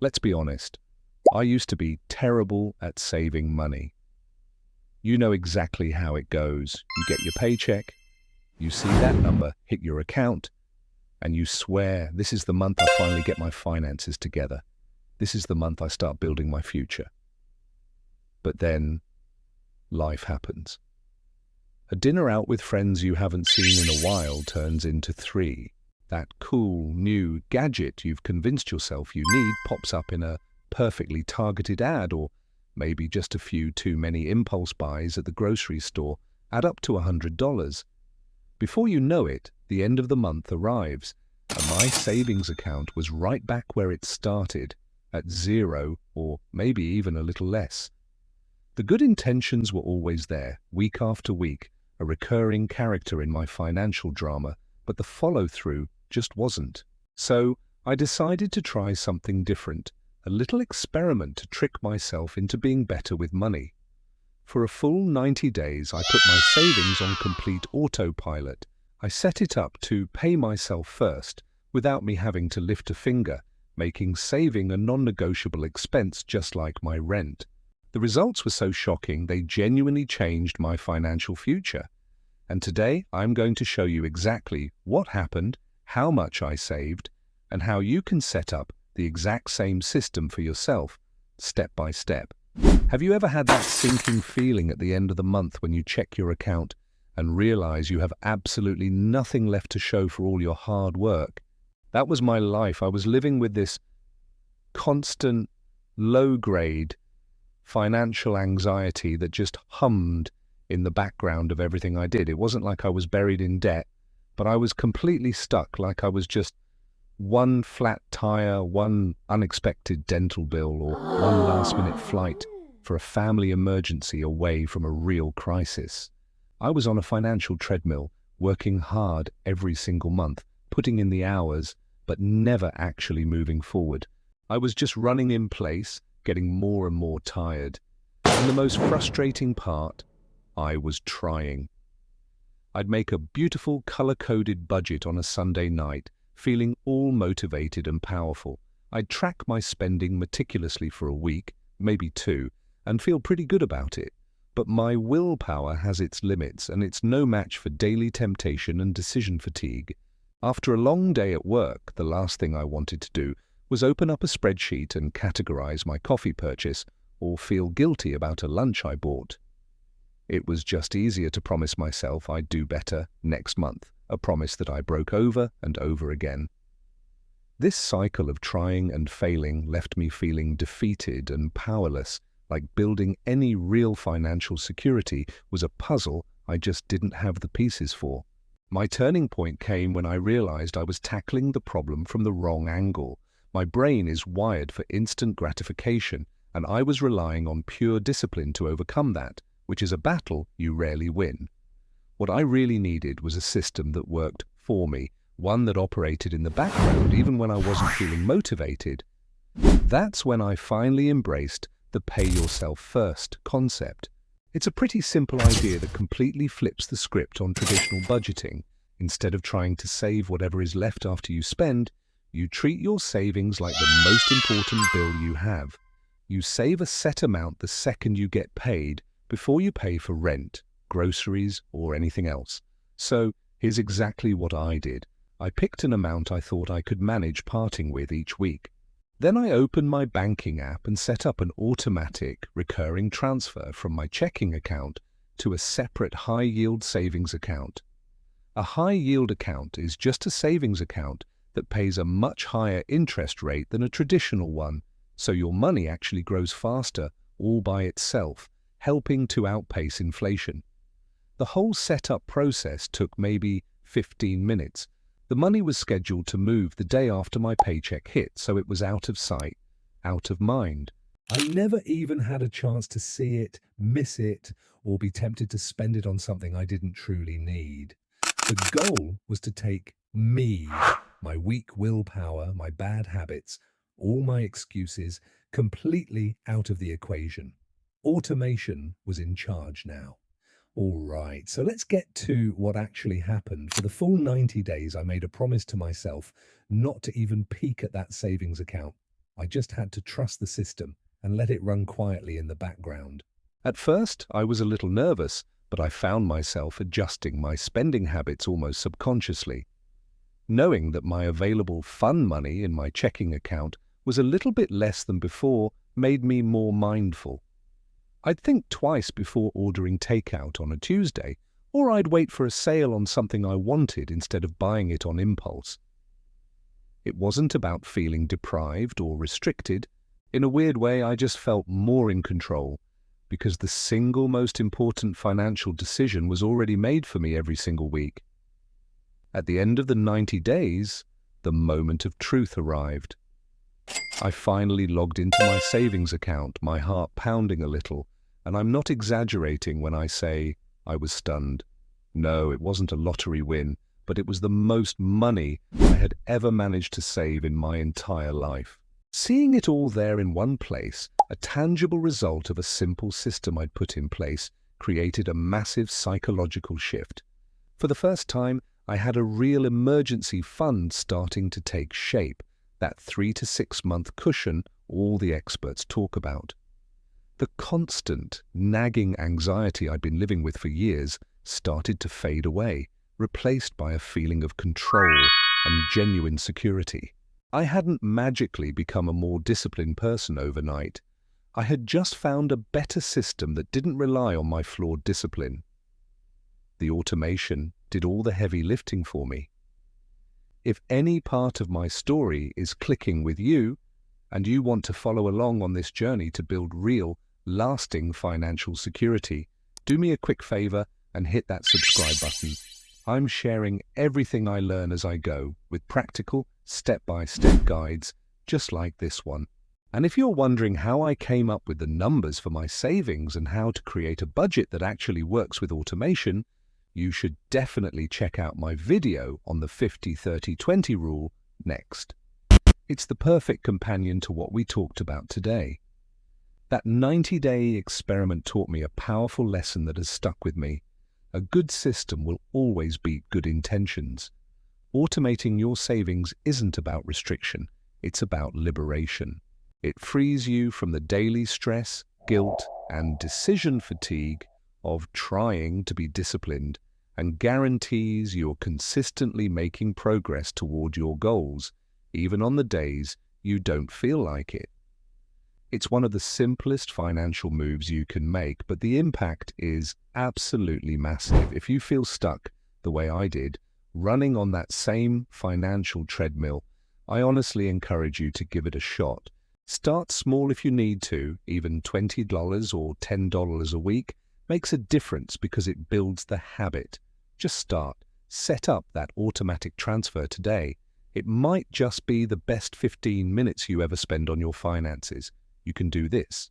Let's be honest. I used to be terrible at saving money. You know exactly how it goes. You get your paycheck, you see that number hit your account, and you swear, this is the month I finally get my finances together. This is the month I start building my future. But then, life happens. A dinner out with friends you haven't seen in a while turns into three. That cool, new gadget you've convinced yourself you need pops up in a perfectly targeted ad, or maybe just a few too many impulse buys at the grocery store add up to $100. Before you know it, the end of the month arrives, and my savings account was right back where it started, at zero or maybe even a little less. The good intentions were always there, week after week, a recurring character in my financial drama, but the follow-through just wasn't. So I decided to try something different, a little experiment to trick myself into being better with money. For a full 90 days, I put my savings on complete autopilot. I set it up to pay myself first, without me having to lift a finger, making saving a non-negotiable expense just like my rent. The results were so shocking, they genuinely changed my financial future. And today, I'm going to show you exactly what happened, how much I saved, and how you can set up the exact same system for yourself, step by step. Have you ever had that sinking feeling at the end of the month when you check your account and realize you have absolutely nothing left to show for all your hard work? That was my life. I was living with this constant, low-grade financial anxiety that just hummed in the background of everything I did. It wasn't like I was buried in debt, but I was completely stuck, like I was just one flat tire, one unexpected dental bill, or one last-minute flight for a family emergency away from a real crisis. I was on a financial treadmill, working hard every single month, putting in the hours, but never actually moving forward. I was just running in place, getting more and more tired. And the most frustrating part, I was trying. I'd make a beautiful color-coded budget on a Sunday night, feeling all motivated and powerful. I'd track my spending meticulously for a week, maybe two, and feel pretty good about it. But my willpower has its limits, and it's no match for daily temptation and decision fatigue. After a long day at work, the last thing I wanted to do was open up a spreadsheet and categorize my coffee purchase, or feel guilty about a lunch I bought. It was just easier to promise myself I'd do better next month, a promise that I broke over and over again. This cycle of trying and failing left me feeling defeated and powerless, like building any real financial security was a puzzle I just didn't have the pieces for. My turning point came when I realized I was tackling the problem from the wrong angle. My brain is wired for instant gratification, and I was relying on pure discipline to overcome that, which is a battle you rarely win. What I really needed was a system that worked for me, one that operated in the background even when I wasn't feeling motivated. That's when I finally embraced the pay yourself first concept. It's a pretty simple idea that completely flips the script on traditional budgeting. Instead of trying to save whatever is left after you spend, you treat your savings like the most important bill you have. You save a set amount the second you get paid, before you pay for rent, groceries, or anything else. So here's exactly what I did. I picked an amount I thought I could manage parting with each week. Then I opened my banking app and set up an automatic, recurring transfer from my checking account to a separate high-yield savings account. A high-yield account is just a savings account that pays a much higher interest rate than a traditional one, so your money actually grows faster all by itself, helping to outpace inflation. The whole setup process took maybe 15 minutes. The money was scheduled to move the day after my paycheck hit, so it was out of sight, out of mind. I never even had a chance to see it, miss it, or be tempted to spend it on something I didn't truly need. The goal was to take me, my weak willpower, my bad habits, all my excuses, completely out of the equation. Automation was in charge now. All right, so let's get to what actually happened. For the full 90 days, I made a promise to myself not to even peek at that savings account. I just had to trust the system and let it run quietly in the background. At first, I was a little nervous, but I found myself adjusting my spending habits almost subconsciously. Knowing that my available fun money in my checking account was a little bit less than before made me more mindful. I'd think twice before ordering takeout on a Tuesday, or I'd wait for a sale on something I wanted instead of buying it on impulse. It wasn't about feeling deprived or restricted. In a weird way, I just felt more in control, because the single most important financial decision was already made for me every single week. At the end of the 90 days, the moment of truth arrived. I finally logged into my savings account, my heart pounding a little, and I'm not exaggerating when I say I was stunned. No, it wasn't a lottery win, but it was the most money I had ever managed to save in my entire life. Seeing it all there in one place, a tangible result of a simple system I'd put in place, created a massive psychological shift. For the first time, I had a real emergency fund starting to take shape, that 3 to 6 month cushion all the experts talk about. The constant, nagging anxiety I'd been living with for years started to fade away, replaced by a feeling of control and genuine security. I hadn't magically become a more disciplined person overnight. I had just found a better system that didn't rely on my flawed discipline. The automation did all the heavy lifting for me. If any part of my story is clicking with you, and you want to follow along on this journey to build real, lasting financial security, do me a quick favor and hit that subscribe button. I'm sharing everything I learn as I go, with practical, step-by-step guides, just like this one. And if you're wondering how I came up with the numbers for my savings and how to create a budget that actually works with automation, you should definitely check out my video on the 50-30-20 rule next. It's the perfect companion to what we talked about today. That 90-day experiment taught me a powerful lesson that has stuck with me. A good system will always beat good intentions. Automating your savings isn't about restriction, it's about liberation. It frees you from the daily stress, guilt, and decision fatigue of trying to be disciplined, and guarantees you're consistently making progress toward your goals, even on the days you don't feel like it. It's one of the simplest financial moves you can make, but the impact is absolutely massive. If you feel stuck, the way I did, running on that same financial treadmill, I honestly encourage you to give it a shot. Start small if you need to. Even $20 or $10 a week makes a difference because it builds the habit. Just start. Set up that automatic transfer today. It might just be the best 15 minutes you ever spend on your finances. You can do this.